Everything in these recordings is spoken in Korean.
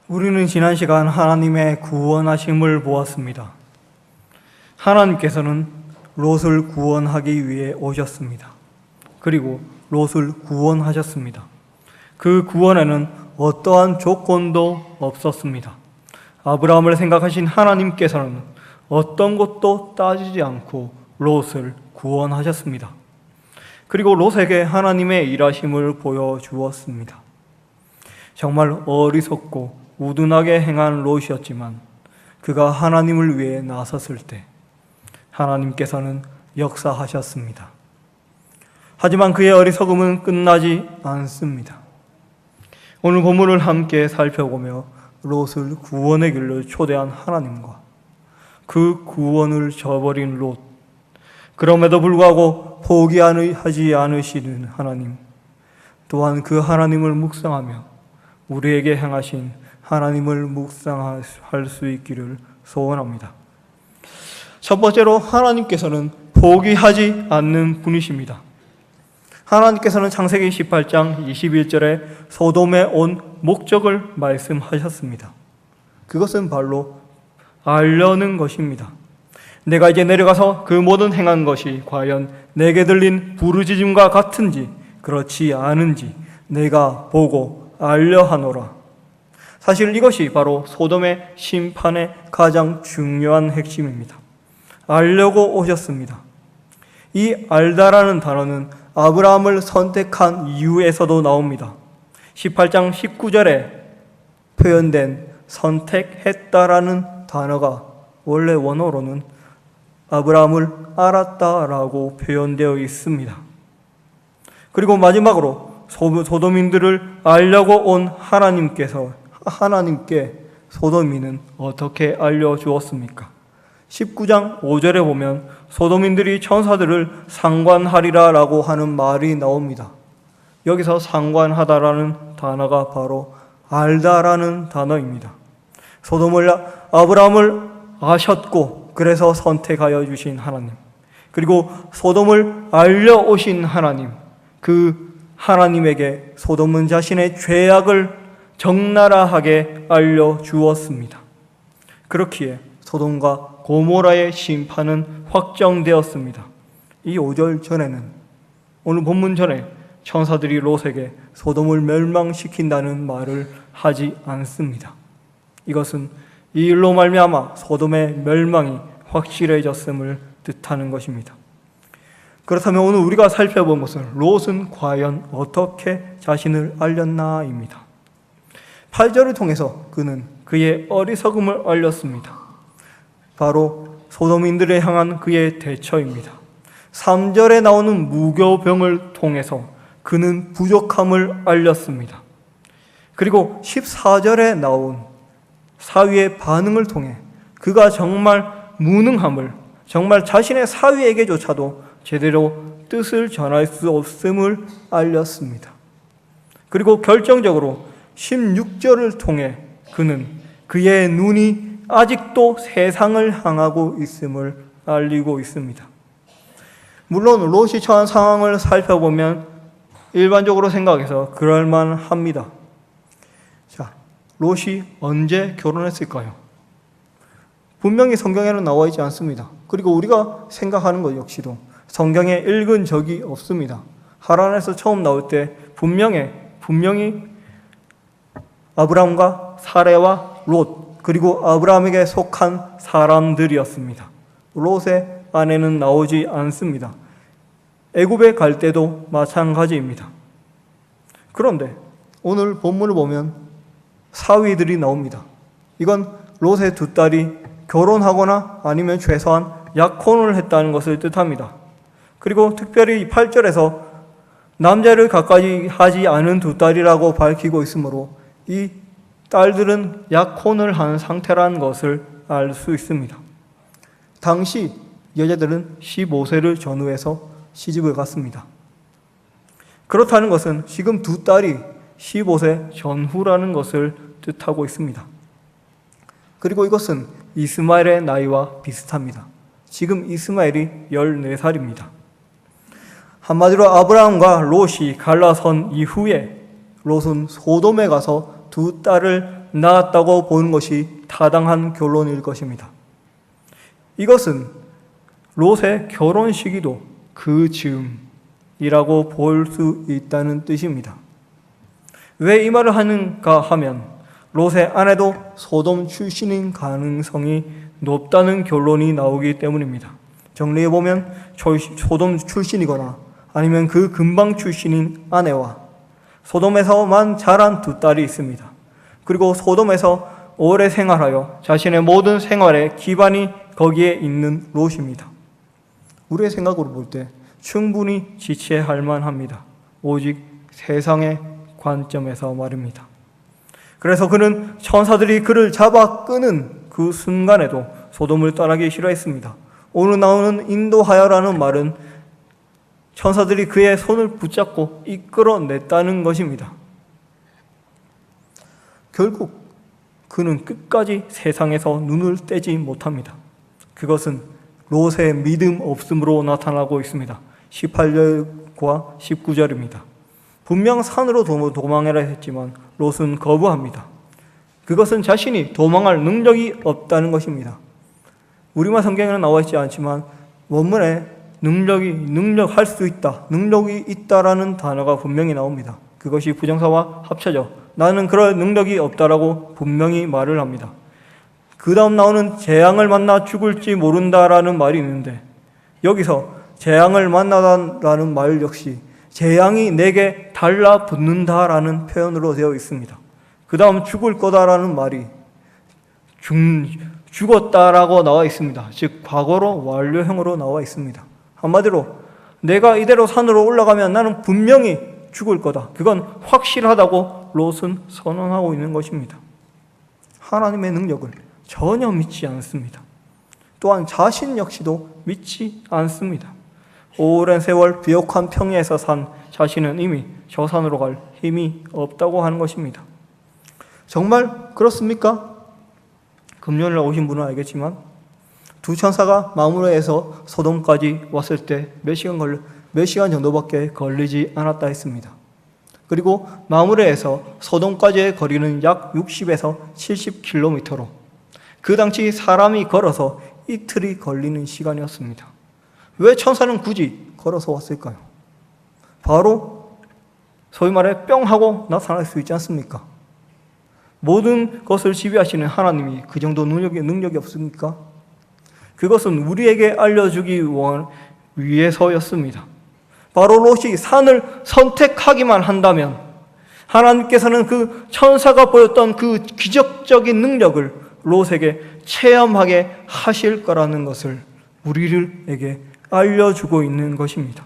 우리는 지난 시간 하나님의 구원하심을 보았습니다. 하나님께서는 롯을 구원하기 위해 오셨습니다. 그리고 롯을 구원하셨습니다. 그 구원에는 어떠한 조건도 없었습니다. 아브라함을 생각하신 하나님께서는 어떤 것도 따지지 않고 롯을 구원하셨습니다. 그리고 롯에게 하나님의 일하심을 보여주었습니다. 정말 어리석고 우둔하게 행한 롯이었지만 그가 하나님을 위해 나섰을 때 하나님께서는 역사하셨습니다. 하지만 그의 어리석음은 끝나지 않습니다. 오늘 본문을 함께 살펴보며 롯을 구원의 길로 초대한 하나님과 그 구원을 저버린 롯, 그럼에도 불구하고 포기하지 않으시는 하나님, 또한 그 하나님을 묵상하며 우리에게 행하신 하나님을 묵상할 수 있기를 소원합니다. 첫 번째로 하나님께서는 포기하지 않는 분이십니다. 하나님께서는 창세기 18장 21절에 소돔에 온 목적을 말씀하셨습니다. 그것은 바로 알려는 것입니다. 내가 이제 내려가서 그 모든 행한 것이 과연 내게 들린 부르짖음과 같은지 그렇지 않은지 내가 보고 알려하노라. 사실 이것이 바로 소돔의 심판의 가장 중요한 핵심입니다. 알려고 오셨습니다. 이 알다라는 단어는 아브라함을 선택한 이유에서도 나옵니다. 18장 19절에 표현된 선택했다라는 단어가 원래 원어로는 아브라함을 알았다라고 표현되어 있습니다. 그리고 마지막으로 소돔인들을 알려고 온 하나님께 소돔인은 어떻게 알려주었습니까? 19장 5절에 보면 소돔인들이 천사들을 상관하리라 라고 하는 말이 나옵니다. 여기서 상관하다라는 단어가 바로 알다라는 단어입니다. 아브라함을 아셨고 그래서 선택하여 주신 하나님, 그리고 소돔을 알려오신 하나님, 그 하나님에게 소돔은 자신의 죄악을 적나라하게 알려주었습니다. 그렇기에 소돔과 고모라의 심판은 확정되었습니다. 이 5절 전에는, 오늘 본문 전에 천사들이 롯에게 소돔을 멸망시킨다는 말을 하지 않습니다. 이것은 이 일로 말미암아 소돔의 멸망이 확실해졌음을 뜻하는 것입니다. 그렇다면 오늘 우리가 살펴본 것은 롯은 과연 어떻게 자신을 알렸나입니다. 8절을 통해서 그는 그의 어리석음을 알렸습니다. 바로 소돔인들에 향한 그의 대처입니다. 3절에 나오는 무교병을 통해서 그는 부족함을 알렸습니다. 그리고 14절에 나온 사위의 반응을 통해 그가 정말 무능함을, 정말 자신의 사위에게조차도 제대로 뜻을 전할 수 없음을 알렸습니다. 그리고 결정적으로 16절을 통해 그는 그의 눈이 아직도 세상을 향하고 있음을 알리고 있습니다. 물론 롯이 처한 상황을 살펴보면 일반적으로 생각해서 그럴만합니다. 자, 롯이 언제 결혼했을까요? 분명히 성경에는 나와 있지 않습니다. 그리고 우리가 생각하는 것 역시도 성경에 읽은 적이 없습니다. 하란에서 처음 나올 때 분명히 아브라함과 사레와 롯, 그리고 아브라함에게 속한 사람들이었습니다. 롯의 아내는 나오지 않습니다. 애굽에 갈 때도 마찬가지입니다. 그런데 오늘 본문을 보면 사위들이 나옵니다. 이건 롯의 두 딸이 결혼하거나 아니면 최소한 약혼을 했다는 것을 뜻합니다. 그리고 특별히 8절에서 남자를 가까이 하지 않은 두 딸이라고 밝히고 있으므로 이 딸들은 약혼을 한 상태라는 것을 알 수 있습니다. 당시 여자들은 15세를 전후해서 시집을 갔습니다. 그렇다는 것은 지금 두 딸이 15세 전후라는 것을 뜻하고 있습니다. 그리고 이것은 이스마엘의 나이와 비슷합니다. 지금 이스마엘이 14살입니다. 한마디로 아브라함과 롯이 갈라선 이후에 롯은 소돔에 가서 두 딸을 낳았다고 보는 것이 타당한 결론일 것입니다. 이것은 롯의 결혼 시기도 그 즈음이라고 볼 수 있다는 뜻입니다. 왜 이 말을 하는가 하면 롯의 아내도 소돔 출신인 가능성이 높다는 결론이 나오기 때문입니다. 정리해보면 소돔 출신이거나 아니면 그 근방 출신인 아내와 소돔에서만 자란 두 딸이 있습니다. 그리고 소돔에서 오래 생활하여 자신의 모든 생활의 기반이 거기에 있는 롯입니다. 우리의 생각으로 볼 때 충분히 지체할 만합니다. 오직 세상의 관점에서 말입니다. 그래서 그는 천사들이 그를 잡아 끄는 그 순간에도 소돔을 떠나기 싫어했습니다. 오늘 나오는 인도하여라는 말은 천사들이 그의 손을 붙잡고 이끌어냈다는 것입니다. 결국 그는 끝까지 세상에서 눈을 떼지 못합니다. 그것은 롯의 믿음 없음으로 나타나고 있습니다. 18절과 19절입니다. 분명 산으로 도망해라 했지만 롯은 거부합니다. 그것은 자신이 도망할 능력이 없다는 것입니다. 우리말 성경에는 나와 있지 않지만 원문에 능력할 수 있다, 능력이 있다라는 단어가 분명히 나옵니다. 그것이 부정사와 합쳐져 나는 그럴 능력이 없다라고 분명히 말을 합니다. 그 다음 나오는 재앙을 만나 죽을지 모른다라는 말이 있는데 여기서 재앙을 만나다라는 말 역시 재앙이 내게 달라붙는다라는 표현으로 되어 있습니다. 그 다음 죽을 거다라는 말이 죽었다라고 나와 있습니다. 즉 과거로 완료형으로 나와 있습니다. 한마디로 내가 이대로 산으로 올라가면 나는 분명히 죽을 거다. 그건 확실하다고 롯은 선언하고 있는 것입니다. 하나님의 능력을 전혀 믿지 않습니다. 또한 자신 역시도 믿지 않습니다. 오랜 세월 비옥한 평야에서 산 자신은 이미 저 산으로 갈 힘이 없다고 하는 것입니다. 정말 그렇습니까? 금요일날 오신 분은 알겠지만 두 천사가 마므레에서 소돔까지 왔을 때 몇 시간 정도밖에 걸리지 않았다 했습니다. 그리고 마므레에서 소돔까지의 거리는 약 60에서 70km로 그 당시 사람이 걸어서 이틀이 걸리는 시간이었습니다. 왜 천사는 굳이 걸어서 왔을까요? 바로 소위 말해 뿅 하고 나타날 수 있지 않습니까? 모든 것을 지배하시는 하나님이 그 정도 능력이 없습니까? 그것은 우리에게 알려주기 위해서였습니다. 바로 롯이 산을 선택하기만 한다면 하나님께서는 그 천사가 보였던 그 기적적인 능력을 롯에게 체험하게 하실 거라는 것을 우리에게 알려주고 있는 것입니다.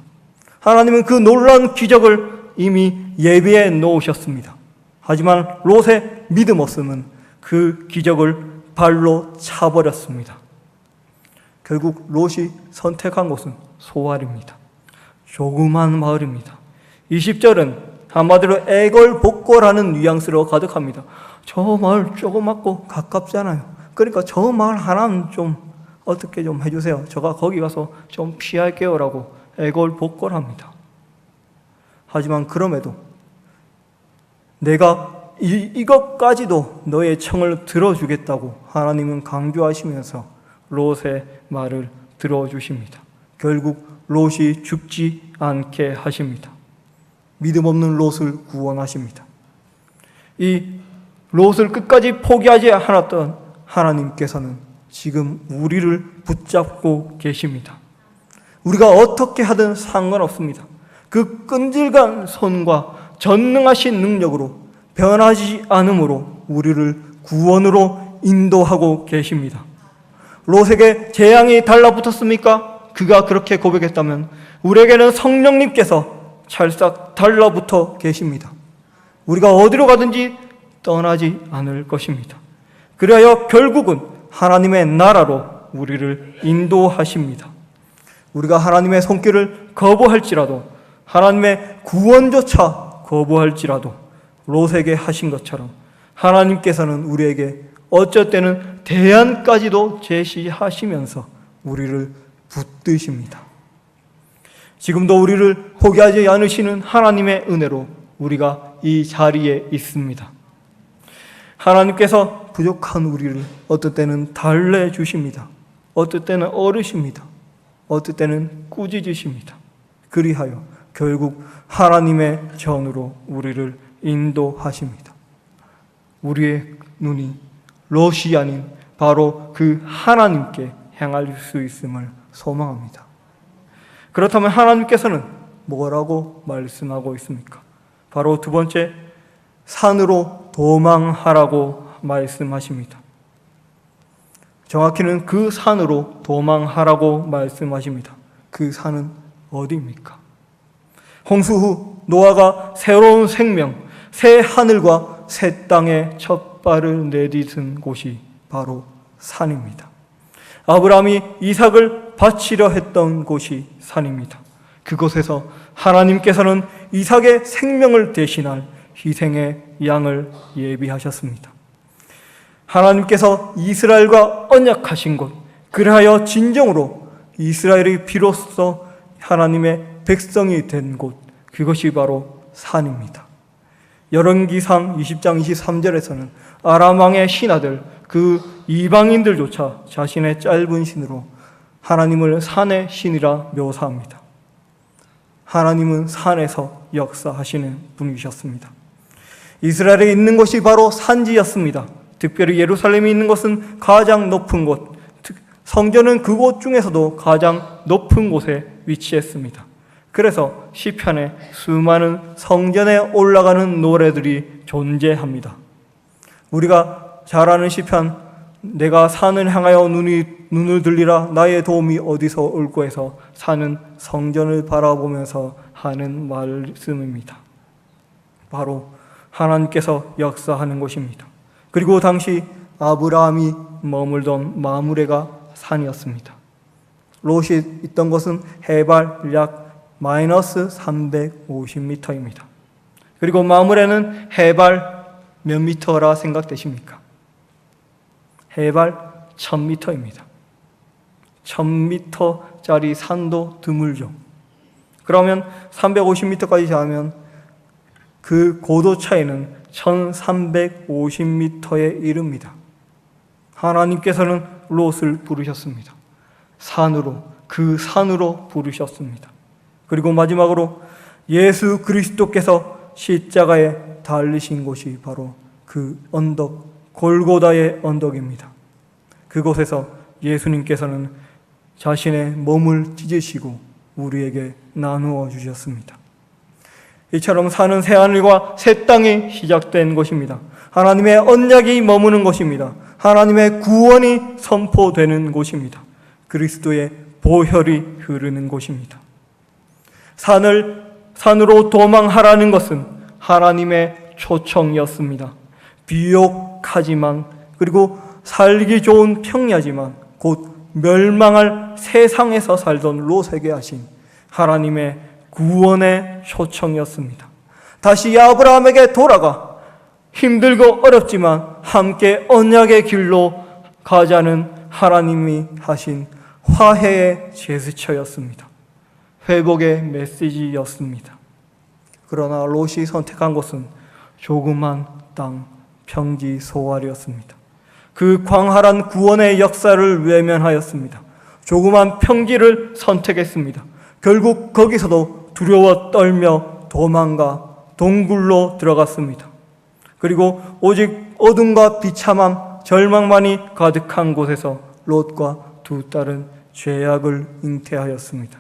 하나님은 그 놀라운 기적을 이미 예비해 놓으셨습니다. 하지만 롯의 믿음 없음은 그 기적을 발로 차버렸습니다. 결국 롯이 선택한 곳은 소알입니다. 조그만 마을입니다. 20절은 한마디로 애걸복걸하는 뉘앙스로 가득합니다. 저 마을 조그맣고 가깝잖아요. 그러니까 저 마을 하나는 좀 어떻게 좀 해주세요. 제가 거기 가서 좀 피할게요 라고 애걸복걸합니다. 하지만 그럼에도 내가 이것까지도 너의 청을 들어주겠다고 하나님은 강조하시면서 롯의 말을 들어주십니다. 결국 롯이 죽지 않게 하십니다. 믿음 없는 롯을 구원하십니다. 이 롯을 끝까지 포기하지 않았던 하나님께서는 지금 우리를 붙잡고 계십니다. 우리가 어떻게 하든 상관없습니다. 그 끈질간 손과 전능하신 능력으로 변하지 않으므로 우리를 구원으로 인도하고 계십니다. 롯에게 재앙이 달라붙었습니까? 그가 그렇게 고백했다면 우리에게는 성령님께서 찰싹 달라붙어 계십니다. 우리가 어디로 가든지 떠나지 않을 것입니다. 그리하여 결국은 하나님의 나라로 우리를 인도하십니다. 우리가 하나님의 손길을 거부할지라도 하나님의 구원조차 거부할지라도 롯에게 하신 것처럼 하나님께서는 우리에게 어쩔 때는 대안까지도 제시하시면서 우리를 붙드십니다. 지금도 우리를 포기하지 않으시는 하나님의 은혜로 우리가 이 자리에 있습니다. 하나님께서 부족한 우리를 어떨 때는 달래주십니다. 어떨 때는 어르십니다. 어떨 때는 꾸짖으십니다. 그리하여 결국 하나님의 전으로 우리를 인도하십니다. 우리의 눈이 롯이 아닌 바로 그 하나님께 향할 수 있음을 소망합니다. 그렇다면 하나님께서는 뭐라고 말씀하고 있습니까? 바로 두 번째, 산으로 도망하라고 말씀하십니다. 정확히는 그 산으로 도망하라고 말씀하십니다. 그 산은 어디입니까? 홍수 후 노아가 새로운 생명, 새 하늘과 새 땅에 첫 발을 내딛은 곳이 바로 산입니다. 아브라함이 이삭을 바치려 했던 곳이 산입니다. 그곳에서 하나님께서는 이삭의 생명을 대신할 희생의 양을 예비하셨습니다. 하나님께서 이스라엘과 언약하신 곳, 그리하여 진정으로 이스라엘이 비로소 하나님의 백성이 된 곳, 그것이 바로 산입니다. 열왕기상 20장 23절에서는 아람 왕의 신하들, 그 이방인들조차 자신의 짧은 신으로 하나님을 산의 신이라 묘사합니다. 하나님은 산에서 역사하시는 분이셨습니다. 이스라엘에 있는 곳이 바로 산지였습니다. 특별히 예루살렘이 있는 곳은 가장 높은 곳, 성전은 그곳 중에서도 가장 높은 곳에 위치했습니다. 그래서 시편에 수많은 성전에 올라가는 노래들이 존재합니다. 우리가 잘 아는 시편, 내가 산을 향하여 눈을 들리라 나의 도움이 어디서 올고 해서 산은 성전을 바라보면서 하는 말씀입니다. 바로 하나님께서 역사하는 곳입니다. 그리고 당시 아브라함이 머물던 마므레가 산이었습니다. 롯이 있던 곳은 해발 약 마이너스 350m입니다. 그리고 마므레는 해발 몇 미터라 생각되십니까? 해발 1000m입니다. 1000m짜리 산도 드물죠. 그러면 350m까지 자면 그 고도 차이는 1350m에 이릅니다. 하나님께서는 롯을 부르셨습니다. 산으로, 그 산으로 부르셨습니다. 그리고 마지막으로 예수 그리스도께서 십자가에 달리신 곳이 바로 그 언덕, 골고다의 언덕입니다. 그곳에서 예수님께서는 자신의 몸을 찢으시고 우리에게 나누어 주셨습니다. 이처럼 사는 새하늘과 새 땅이 시작된 곳입니다. 하나님의 언약이 머무는 곳입니다. 하나님의 구원이 선포되는 곳입니다. 그리스도의 보혈이 흐르는 곳입니다. 산으로 도망하라는 것은 하나님의 초청이었습니다. 비옥하지만, 그리고 살기 좋은 평야지만 곧 멸망할 세상에서 살던 롯에게 하신 하나님의 구원의 초청이었습니다. 다시 아브라함에게 돌아가 힘들고 어렵지만 함께 언약의 길로 가자는 하나님이 하신 화해의 제스처였습니다. 회복의 메시지였습니다. 그러나 롯이 선택한 곳은 조그만 땅, 평지 소알이었습니다. 그 광활한 구원의 역사를 외면하였습니다. 조그만 평지를 선택했습니다. 결국 거기서도 두려워 떨며 도망가 동굴로 들어갔습니다. 그리고 오직 어둠과 비참함, 절망만이 가득한 곳에서 롯과 두 딸은 죄악을 잉태하였습니다.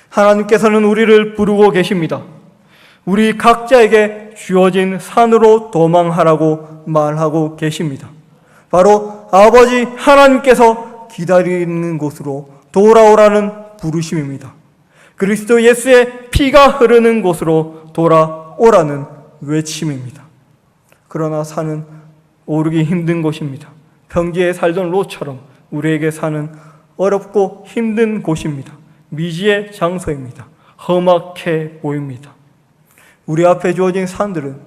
하나님께서는 우리를 부르고 계십니다. 우리 각자에게 주어진 산으로 도망하라고 말하고 계십니다. 바로 아버지 하나님께서 기다리는 곳으로 돌아오라는 부르심입니다. 그리스도 예수의 피가 흐르는 곳으로 돌아오라는 외침입니다. 그러나 산은 오르기 힘든 곳입니다. 평지에 살던 롯처럼 우리에게 산은 어렵고 힘든 곳입니다. 미지의 장소입니다. 험악해 보입니다. 우리 앞에 주어진 산들은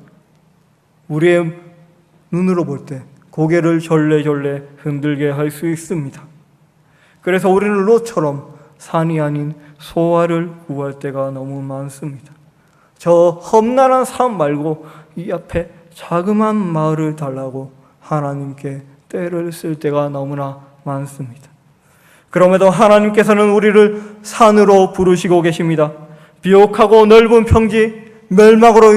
우리의 눈으로 볼 때 고개를 절레절레 흔들게 할 수 있습니다. 그래서 우리는 롯처럼 산이 아닌 소알을 구할 때가 너무 많습니다. 저 험난한 산 말고 이 앞에 자그마한 마을을 달라고 하나님께 때를 쓸 때가 너무나 많습니다. 그럼에도 하나님께서는 우리를 산으로 부르시고 계십니다. 비옥하고 넓은 평지, 멸망으로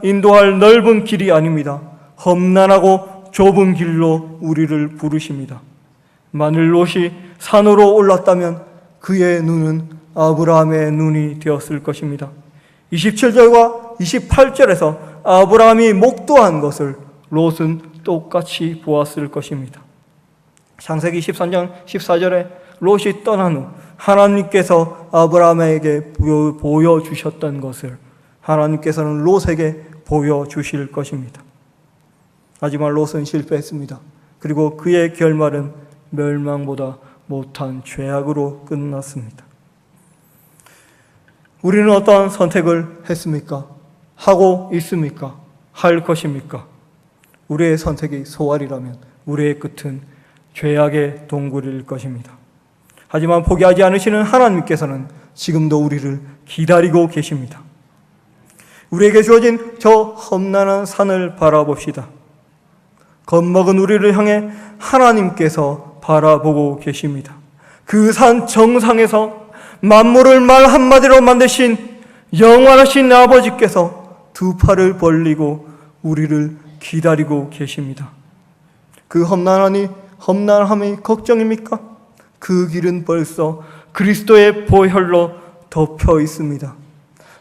인도할 넓은 길이 아닙니다. 험난하고 좁은 길로 우리를 부르십니다. 만일 롯이 산으로 올랐다면 그의 눈은 아브라함의 눈이 되었을 것입니다. 27절과 28절에서 아브라함이 목도한 것을 롯은 똑같이 보았을 것입니다. 창세기 13장 14절에 롯이 떠난 후 하나님께서 아브라함에게 보여주셨던 것을 하나님께서는 롯에게 보여주실 것입니다. 하지만 롯은 실패했습니다. 그리고 그의 결말은 멸망보다 못한 죄악으로 끝났습니다. 우리는 어떠한 선택을 했습니까? 하고 있습니까? 할 것입니까? 우리의 선택이 소알이라면 우리의 끝은 죄악의 동굴일 것입니다. 하지만 포기하지 않으시는 하나님께서는 지금도 우리를 기다리고 계십니다. 우리에게 주어진 저 험난한 산을 바라봅시다. 겁먹은 우리를 향해 하나님께서 바라보고 계십니다. 그 산 정상에서 만물을 말 한마디로 만드신 영원하신 아버지께서 두 팔을 벌리고 우리를 기다리고 계십니다. 그 험난함이 걱정입니까? 그 길은 벌써 그리스도의 보혈로 덮여 있습니다.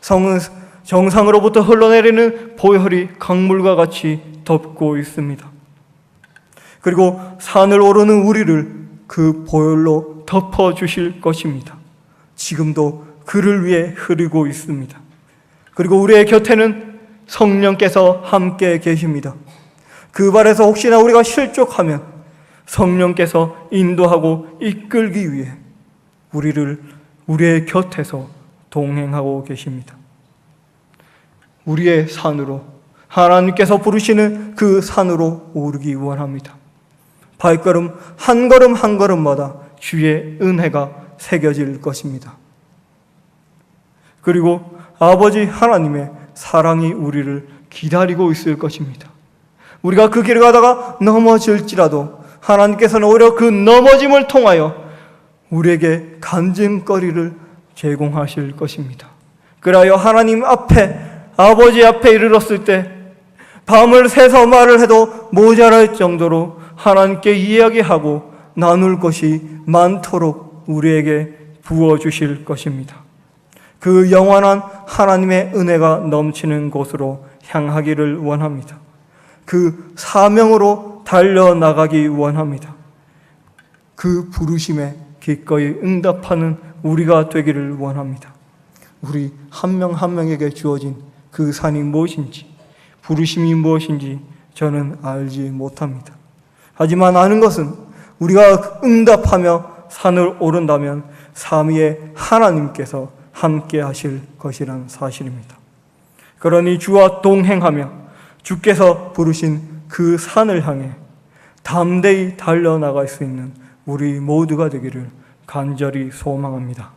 성은 정상으로부터 흘러내리는 보혈이 강물과 같이 덮고 있습니다. 그리고 산을 오르는 우리를 그 보혈로 덮어주실 것입니다. 지금도 그를 위해 흐르고 있습니다. 그리고 우리의 곁에는 성령께서 함께 계십니다. 그 발에서 혹시나 우리가 실족하면 성령께서 인도하고 이끌기 위해 우리의 곁에서 동행하고 계십니다. 우리의 산으로, 하나님께서 부르시는 그 산으로 오르기 원합니다. 발걸음 한 걸음 한 걸음마다 주의 은혜가 새겨질 것입니다. 그리고 아버지 하나님의 사랑이 우리를 기다리고 있을 것입니다. 우리가 그 길을 가다가 넘어질지라도 하나님께서는 오히려 그 넘어짐을 통하여 우리에게 간증거리를 제공하실 것입니다. 그리하여 하나님 앞에, 아버지 앞에 이르렀을 때 밤을 새서 말을 해도 모자랄 정도로 하나님께 이야기하고 나눌 것이 많도록 우리에게 부어주실 것입니다. 그 영원한 하나님의 은혜가 넘치는 곳으로 향하기를 원합니다. 그 사명으로 달려나가기 원합니다. 그 부르심에 기꺼이 응답하는 우리가 되기를 원합니다. 우리 한 명 한 명에게 주어진 그 산이 무엇인지, 부르심이 무엇인지 저는 알지 못합니다. 하지만 아는 것은 우리가 응답하며 산을 오른다면 삼위의 하나님께서 함께 하실 것이란 사실입니다. 그러니 주와 동행하며 주께서 부르신 그 산을 향해 담대히 달려나갈 수 있는 우리 모두가 되기를 간절히 소망합니다.